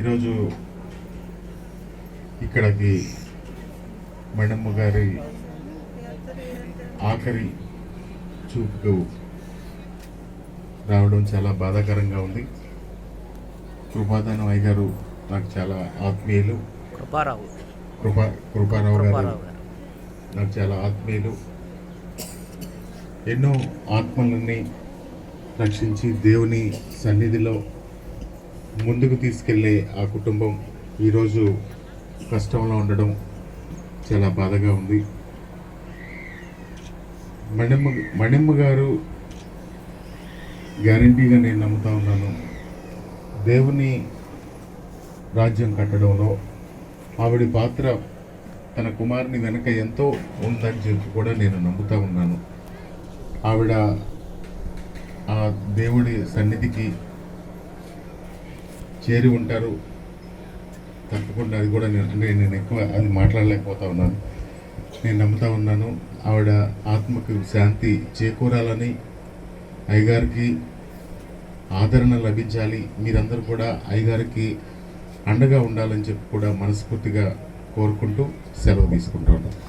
ఈరోజు ఇక్కడికి మేడమ్మ గారి ఆఖరి చూపుకు రావడం చాలా బాధాకరంగా ఉంది. కృపాదానం అయ్య గారు నాకు చాలా ఆత్మీయులు. కృపారావు గారు నాకు చాలా ఆత్మీయులు. ఎన్నో ఆత్మలని రక్షించి దేవుని సన్నిధిలో ముందుకు తీసుకెళ్లే ఆ కుటుంబం ఈరోజు కష్టంలో ఉండడం చాలా బాధగా ఉంది. మణిమ్మ గారు గ్యారంటీగా నేను నమ్ముతా ఉన్నాను, దేవుని రాజ్యం కట్టడంలో ఆవిడ పాత్ర తన కుమారుని వెనక ఎంతో ఉందని చెప్పి కూడా నేను నమ్ముతా ఉన్నాను. ఆవిడ ఆ దేవుడి సన్నిధికి చేరి ఉంటారు తప్పకుండా. అది కూడా నేను ఎక్కువ అది మాట్లాడలేకపోతా ఉన్నాను. నేను నమ్ముతా ఉన్నాను ఆవిడ ఆత్మకు శాంతి చేకూరాలని, అయ్యగారికి ఆదరణ లభించాలి, మీరందరూ కూడా అయ్యగారికి అండగా ఉండాలని చెప్పి కూడా మనస్ఫూర్తిగా కోరుకుంటూ సెలవు తీసుకుంటా ఉన్నాను.